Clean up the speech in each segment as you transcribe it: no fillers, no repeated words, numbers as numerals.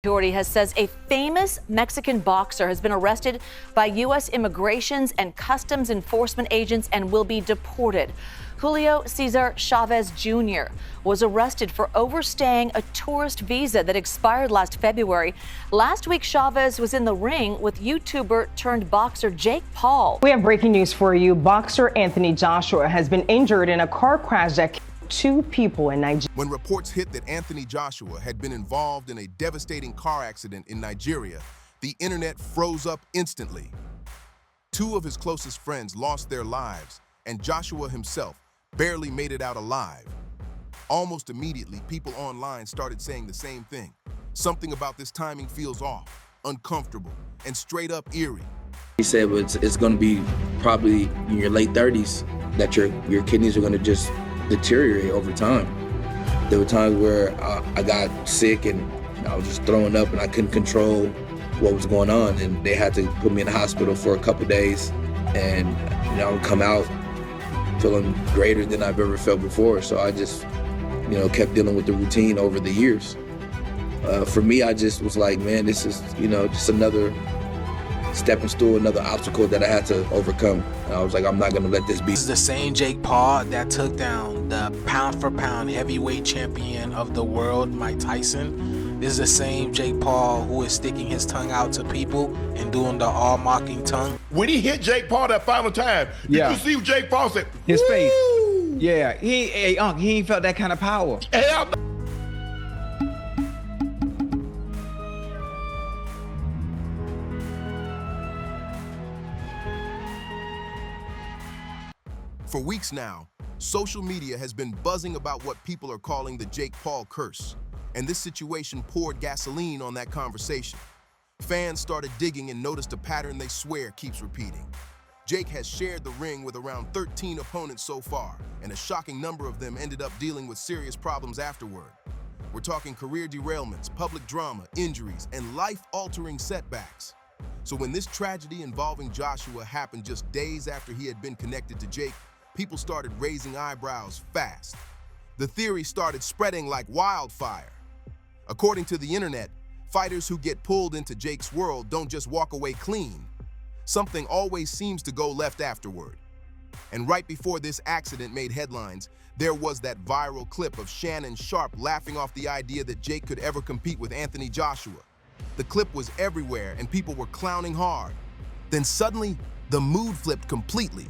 Authority says a famous Mexican boxer has been arrested by U.S. Immigrations and Customs Enforcement agents and will be deported. Julio Cesar Chavez Jr. was arrested for overstaying a tourist visa that expired last February. Last week, Chavez was in the ring with YouTuber turned boxer Jake Paul. We have breaking news for you. Boxer Anthony Joshua has been injured in a car crash that killed 2 people in Nigeria. When reports hit that Anthony Joshua had been involved in a devastating car accident in Nigeria, the internet froze up instantly. 2 of his closest friends lost their lives, and Joshua himself barely made it out alive. Almost immediately, people online started saying the same thing. Something about this timing feels off, uncomfortable, and straight up eerie. He said it's going to be probably in your late 30s that your kidneys are going to just deteriorate over time. There were times where I got sick and I was just throwing up and I couldn't control what was going on, and they had to put me in the hospital for a couple days, and I would come out feeling greater than I've ever felt before. So I just kept dealing with the routine over the years. For me, I just was like, man, this is just another stepping stool, another obstacle that I had to overcome. And I was like, I'm not gonna let this be. This is the same Jake Paul that took down the pound-for-pound heavyweight champion of the world, Mike Tyson. This is the same Jake Paul who is sticking his tongue out to people and doing the all-mocking tongue. When he hit Jake Paul that final time, did you see Jake Paul said, his Woo! face? Yeah, he ain't felt that kind of power. Hell no. For weeks now, social media has been buzzing about what people are calling the Jake Paul curse, and this situation poured gasoline on that conversation. Fans started digging and noticed a pattern they swear keeps repeating. Jake has shared the ring with around 13 opponents so far, and a shocking number of them ended up dealing with serious problems afterward. We're talking career derailments, public drama, injuries, and life-altering setbacks. So when this tragedy involving Joshua happened just days after he had been connected to Jake, people started raising eyebrows fast. The theory started spreading like wildfire. According to the internet, fighters who get pulled into Jake's world don't just walk away clean. Something always seems to go left afterward. And right before this accident made headlines, there was that viral clip of Shannon Sharpe laughing off the idea that Jake could ever compete with Anthony Joshua. The clip was everywhere and people were clowning hard. Then suddenly, the mood flipped completely.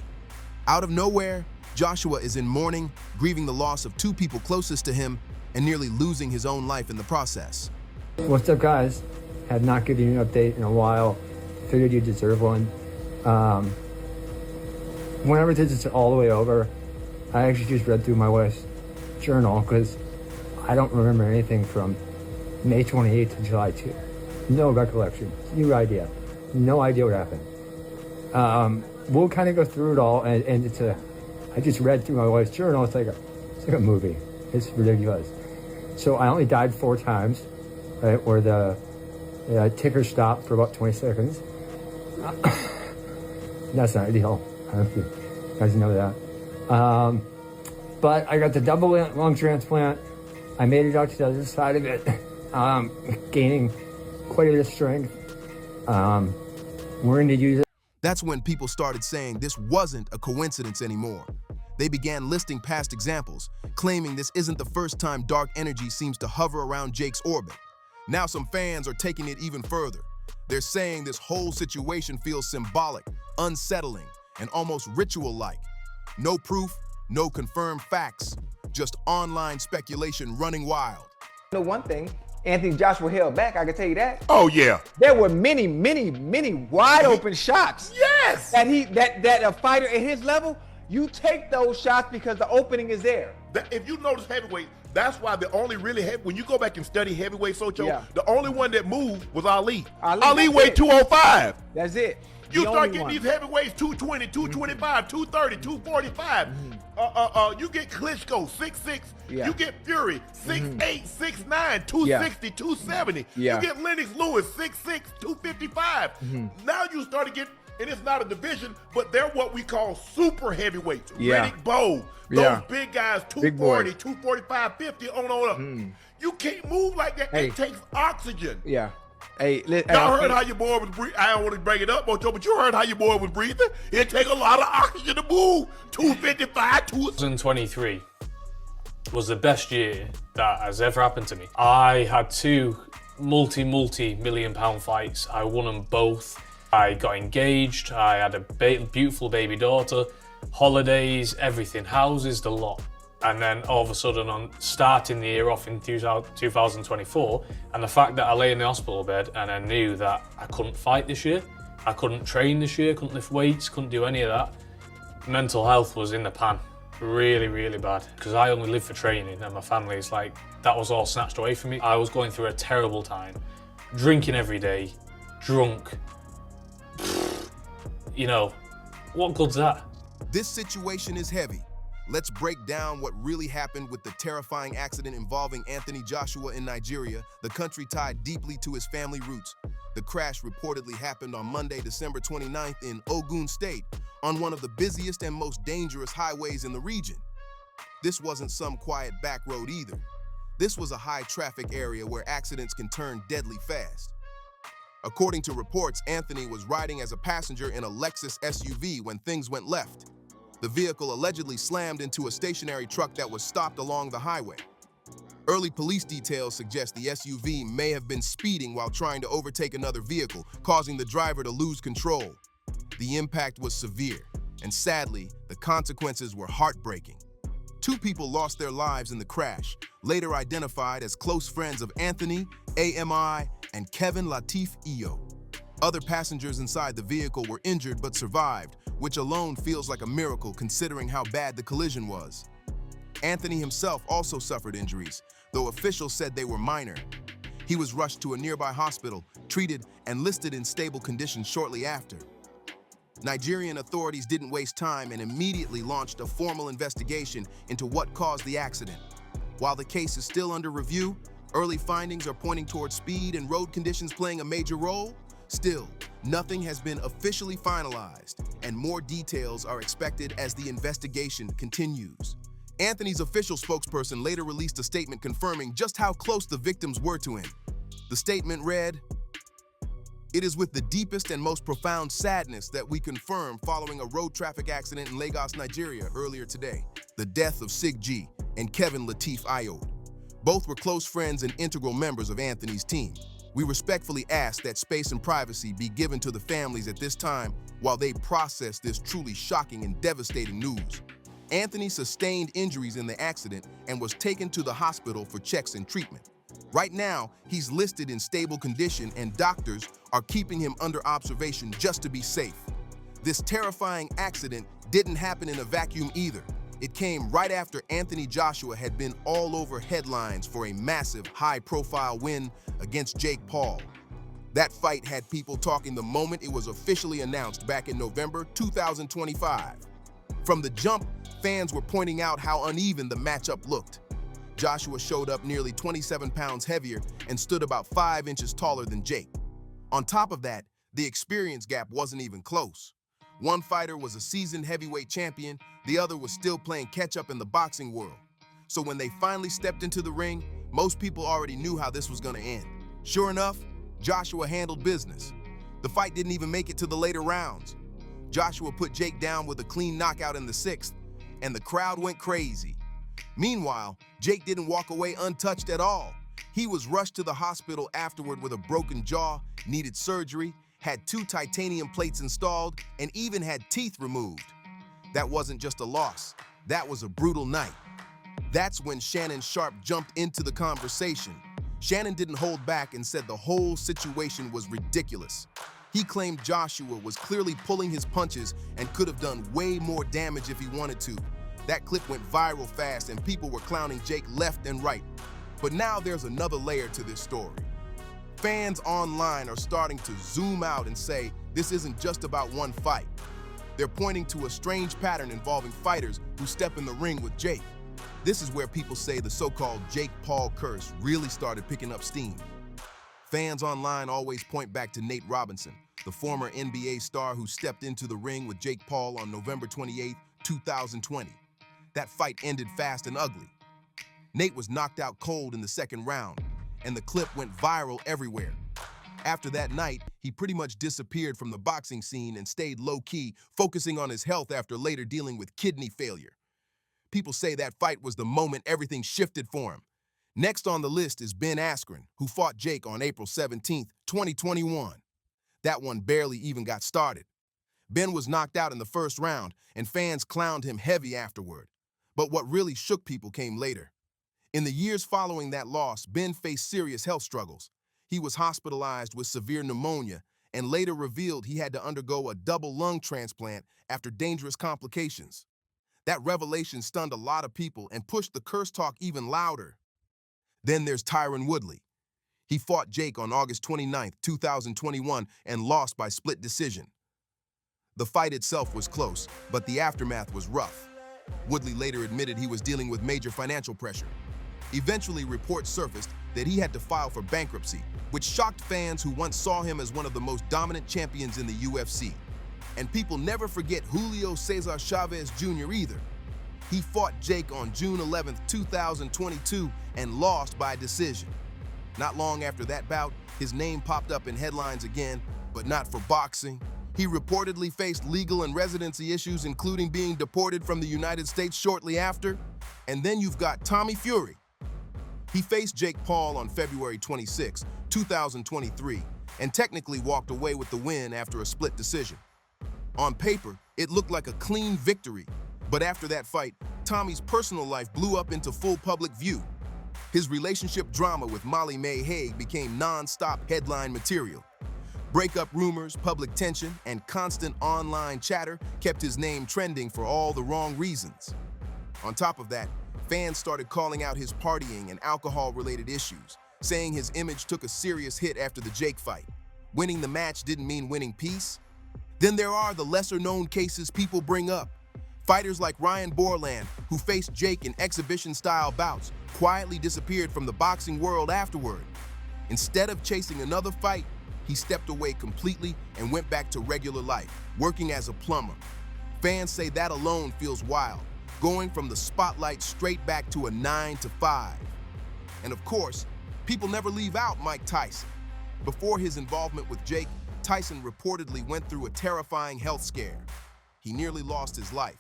Out of nowhere, Joshua is in mourning, grieving the loss of 2 people closest to him, and nearly losing his own life in the process. What's up, guys? Had not given you an update in a while. Figured you deserve one. Whenever this is all the way over, I actually just read through my wife's journal because I don't remember anything from May 28th to July 2. No recollection. New idea. No idea what happened. We'll kind of go through it all, and it's I just read through my wife's journal. It's like a movie. It's ridiculous. So I only died 4 times, right? Where the ticker stopped for about 20 seconds. That's not ideal. I don't know if you guys know that. But I got the double lung transplant. I made it out to the other side of it, gaining quite a bit of strength. We're going to use it. That's when people started saying this wasn't a coincidence anymore. They began listing past examples, claiming this isn't the first time dark energy seems to hover around Jake's orbit. Now some fans are taking it even further. They're saying this whole situation feels symbolic, unsettling, and almost ritual-like. No proof, no confirmed facts, just online speculation running wild. You know one thing, Anthony Joshua held back, I can tell you that. Oh yeah. There were many wide open shots. Yes. That a fighter at his level, you take those shots because the opening is there. If you notice heavyweight, that's why the only really heavy, when you go back and study heavyweight, Socho, Yeah. the only one that moved was Ali. Ali, Ali that's weighed it. 205. That's it. You The start only getting one. these heavyweights 220, 225, 230, 245. You get Klitschko 6'6". Yeah. You get Fury 6'8", 6'9", 260, 270. Yeah. You get Lennox Lewis 6'6", 255. Now you start to get, and it's not a division, but they're what we call super heavyweights. Yeah. Riddick Bowe. Those Yeah. big guys, Big boys. 240, 245, 50, on up. You can't move like that. Hey. It takes oxygen. Yeah. Hey, Y'all heard how your boy was breathing. I don't want to bring it up, Ocho, but you heard how your boy was breathing. It take a lot of oxygen to move. 255, 2023 was the best year that has ever happened to me. I had two multi-million-pound fights. I won them both. I got engaged. I had a beautiful baby daughter, holidays, everything, houses, the lot. And then all of a sudden, on starting the year off in 2024, and the fact that I lay in the hospital bed and I knew that I couldn't fight this year, I couldn't train this year, couldn't lift weights, couldn't do any of that. Mental health was in the pan, really, really bad. Because I only live for training, and my family's like, that was all snatched away from me. I was going through a terrible time, drinking every day, drunk. You know, what good's that? This situation is heavy. Let's break down what really happened with the terrifying accident involving Anthony Joshua in Nigeria, the country tied deeply to his family roots. The crash reportedly happened on Monday, December 29th in Ogun State, on one of the busiest and most dangerous highways in the region. This wasn't some quiet back road either. This was a high-traffic area where accidents can turn deadly fast. According to reports, Anthony was riding as a passenger in a Lexus SUV when things went left. The vehicle allegedly slammed into a stationary truck that was stopped along the highway. Early police details suggest the SUV may have been speeding while trying to overtake another vehicle, causing the driver to lose control. The impact was severe, and sadly, the consequences were heartbreaking. 2 people lost their lives in the crash, later identified as close friends of Anthony, AMI, and Kevin Latif Iyo. Other passengers inside the vehicle were injured but survived, which alone feels like a miracle considering how bad the collision was. Anthony himself also suffered injuries, though officials said they were minor. He was rushed to a nearby hospital, treated, and listed in stable condition shortly after. Nigerian authorities didn't waste time and immediately launched a formal investigation into what caused the accident. While the case is still under review, early findings are pointing towards speed and road conditions playing a major role. Still, nothing has been officially finalized, and more details are expected as the investigation continues. Anthony's official spokesperson later released a statement confirming just how close the victims were to him. The statement read, "It is with the deepest and most profound sadness that we confirm following a road traffic accident in Lagos, Nigeria earlier today, the death of Sig G and Kevin Latif Iyo. Both were close friends and integral members of Anthony's team. We respectfully ask that space and privacy be given to the families at this time while they process this truly shocking and devastating news. Anthony sustained injuries in the accident and was taken to the hospital for checks and treatment. Right now, he's listed in stable condition and doctors are keeping him under observation just to be safe. This terrifying accident didn't happen in a vacuum either. It came right after Anthony Joshua had been all over headlines for a massive, high-profile win against Jake Paul. That fight had people talking the moment it was officially announced back in November 2025. From the jump, fans were pointing out how uneven the matchup looked. Joshua showed up nearly 27 pounds heavier and stood about 5 inches taller than Jake. On top of that, the experience gap wasn't even close. One fighter was a seasoned heavyweight champion, the other was still playing catch-up in the boxing world. So when they finally stepped into the ring, most people already knew how this was gonna end. Sure enough, Joshua handled business. The fight didn't even make it to the later rounds. Joshua put Jake down with a clean knockout in the 6th, and the crowd went crazy. Meanwhile, Jake didn't walk away untouched at all. He was rushed to the hospital afterward with a broken jaw, needed surgery, had 2 titanium plates installed, and even had teeth removed. That wasn't just a loss, that was a brutal night. That's when Shannon Sharpe jumped into the conversation. Shannon didn't hold back and said the whole situation was ridiculous. He claimed Joshua was clearly pulling his punches and could have done way more damage if he wanted to. That clip went viral fast and people were clowning Jake left and right. But now there's another layer to this story. Fans online are starting to zoom out and say this isn't just about one fight. They're pointing to a strange pattern involving fighters who step in the ring with Jake. This is where people say the so-called Jake Paul curse really started picking up steam. Fans online always point back to Nate Robinson, the former NBA star who stepped into the ring with Jake Paul on November 28, 2020. That fight ended fast and ugly. Nate was knocked out cold in the second round, and the clip went viral everywhere. After that night, he pretty much disappeared from the boxing scene and stayed low-key, focusing on his health after later dealing with kidney failure. People say that fight was the moment everything shifted for him. Next on the list is Ben Askren, who fought Jake on April 17, 2021. That one barely even got started. Ben was knocked out in the first round, and fans clowned him heavy afterward. But what really shook people came later. In the years following that loss, Ben faced serious health struggles. He was hospitalized with severe pneumonia and later revealed he had to undergo a double lung transplant after dangerous complications. That revelation stunned a lot of people and pushed the curse talk even louder. Then there's Tyron Woodley. He fought Jake on August 29, 2021, and lost by split decision. The fight itself was close, but the aftermath was rough. Woodley later admitted he was dealing with major financial pressure. Eventually, reports surfaced that he had to file for bankruptcy, which shocked fans who once saw him as one of the most dominant champions in the UFC. And people never forget Julio Cesar Chavez Jr. either. He fought Jake on June 11, 2022, and lost by decision. Not long after that bout, his name popped up in headlines again, but not for boxing. He reportedly faced legal and residency issues, including being deported from the United States shortly after. And then you've got Tommy Fury. He faced Jake Paul on February 26, 2023, and technically walked away with the win after a split decision. On paper, it looked like a clean victory, but after that fight, Tommy's personal life blew up into full public view. His relationship drama with Molly May Hague became non-stop headline material. Breakup rumors, public tension, and constant online chatter kept his name trending for all the wrong reasons. On top of that, fans started calling out his partying and alcohol-related issues, saying his image took a serious hit after the Jake fight. Winning the match didn't mean winning peace. Then there are the lesser-known cases people bring up. Fighters like Ryan Borland, who faced Jake in exhibition-style bouts, quietly disappeared from the boxing world afterward. Instead of chasing another fight, he stepped away completely and went back to regular life, working as a plumber. Fans say that alone feels wild, going from the spotlight straight back to a 9 to 5. And of course, people never leave out Mike Tyson. Before his involvement with Jake, Tyson reportedly went through a terrifying health scare. He nearly lost his life,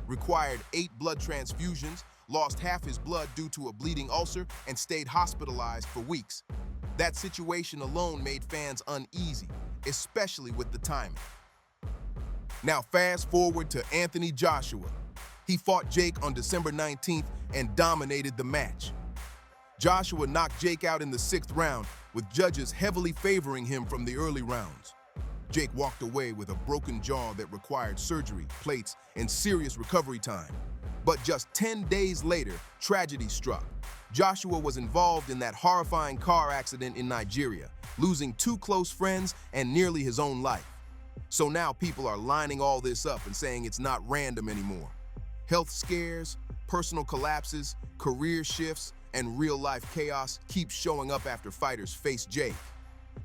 required 8 blood transfusions, lost half his blood due to a bleeding ulcer, and stayed hospitalized for weeks. That situation alone made fans uneasy, especially with the timing. Now fast forward to Anthony Joshua. He fought Jake on December 19th and dominated the match. Joshua knocked Jake out in the 6th round, with judges heavily favoring him from the early rounds. Jake walked away with a broken jaw that required surgery, plates, and serious recovery time. But just 10 days later, tragedy struck. Joshua was involved in that horrifying car accident in Nigeria, losing 2 close friends and nearly his own life. So now people are lining all this up and saying it's not random anymore. Health scares, personal collapses, career shifts, and real-life chaos keep showing up after fighters face Jake.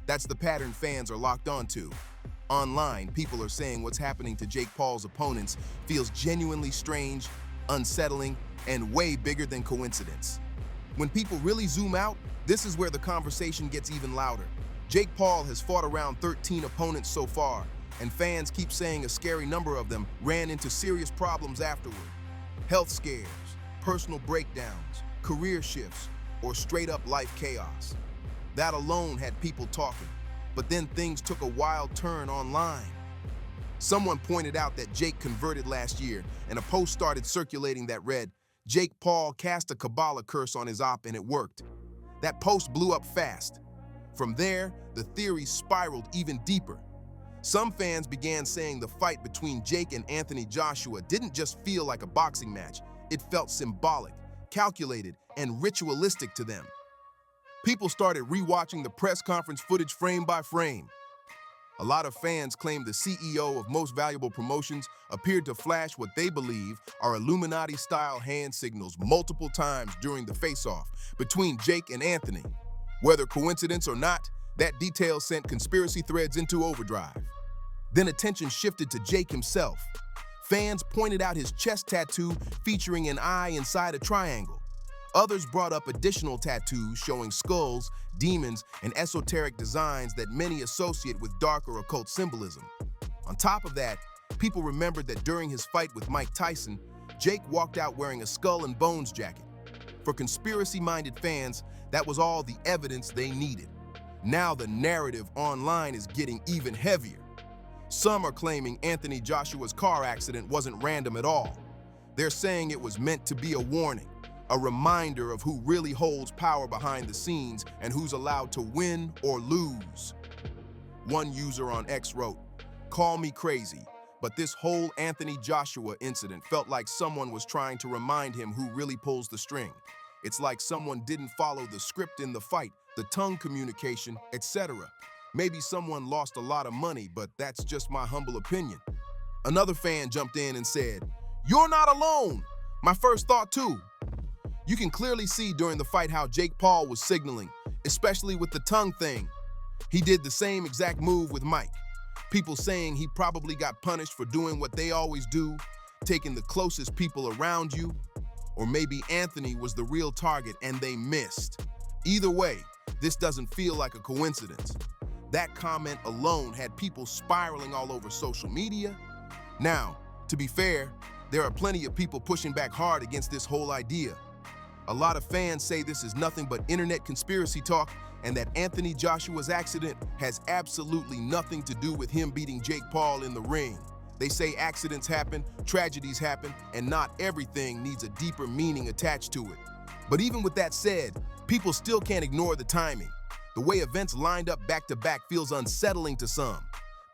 That's the pattern fans are locked onto. Online, people are saying what's happening to Jake Paul's opponents feels genuinely strange, unsettling, and way bigger than coincidence. When people really zoom out, this is where the conversation gets even louder. Jake Paul has fought around 13 opponents so far, and fans keep saying a scary number of them ran into serious problems afterward. Health scares, personal breakdowns, career shifts, or straight-up life chaos. That alone had people talking, but then things took a wild turn online. Someone pointed out that Jake converted last year, and a post started circulating that read, "Jake Paul cast a Kabbalah curse on his op and it worked." That post blew up fast. From there, the theory spiraled even deeper. Some fans began saying the fight between Jake and Anthony Joshua didn't just feel like a boxing match, it felt symbolic, calculated, and ritualistic to them. People started rewatching the press conference footage frame by frame. A lot of fans claim the CEO of Most Valuable Promotions appeared to flash what they believe are Illuminati-style hand signals multiple times during the face-off between Jake and Anthony. Whether coincidence or not, that detail sent conspiracy threads into overdrive. Then attention shifted to Jake himself. Fans pointed out his chest tattoo featuring an eye inside a triangle, Others brought up additional tattoos showing skulls, demons, and esoteric designs that many associate with dark or occult symbolism. On top of that, people remembered that during his fight with Mike Tyson, Jake walked out wearing a skull and bones jacket. For conspiracy-minded fans, that was all the evidence they needed. Now the narrative online is getting even heavier. Some are claiming Anthony Joshua's car accident wasn't random at all. They're saying it was meant to be a warning, a reminder of who really holds power behind the scenes and who's allowed to win or lose. One user on X wrote, "Call me crazy, but this whole Anthony Joshua incident felt like someone was trying to remind him who really pulls the string. It's like someone didn't follow the script in the fight, the tongue communication, etc. Maybe someone lost a lot of money, but that's just my humble opinion." Another fan jumped in and said, "You're not alone. My first thought too." You can clearly see during the fight how Jake Paul was signaling, especially with the tongue thing. He did the same exact move with Mike. People saying he probably got punished for doing what they always do, taking the closest people around you. Or maybe Anthony was the real target and they missed. Either way, this doesn't feel like a coincidence. That comment alone had people spiraling all over social media. Now, to be fair, there are plenty of people pushing back hard against this whole idea. A lot of fans say this is nothing but internet conspiracy talk and that Anthony Joshua's accident has absolutely nothing to do with him beating Jake Paul in the ring. They say accidents happen, tragedies happen, and not everything needs a deeper meaning attached to it. But even with that said, people still can't ignore the timing. The way events lined up back-to-back feels unsettling to some.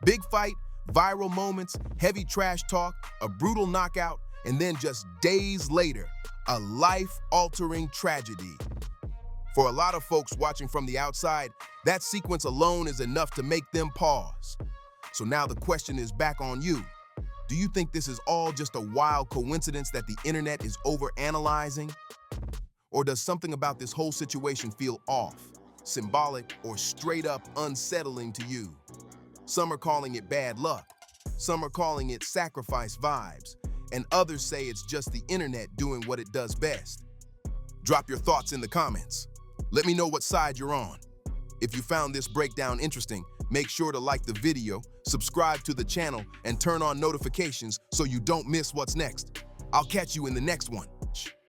Big fight, viral moments, heavy trash talk, a brutal knockout, and then just days later, a life-altering tragedy. For a lot of folks watching from the outside, that sequence alone is enough to make them pause. So now the question is back on you. Do you think this is all just a wild coincidence that the internet is overanalyzing? Or does something about this whole situation feel off, symbolic, or straight up unsettling to you? Some are calling it bad luck. Some are calling it sacrifice vibes. And others say it's just the internet doing what it does best. Drop your thoughts in the comments. Let me know what side you're on. If you found this breakdown interesting, make sure to like the video, subscribe to the channel, and turn on notifications so you don't miss what's next. I'll catch you in the next one.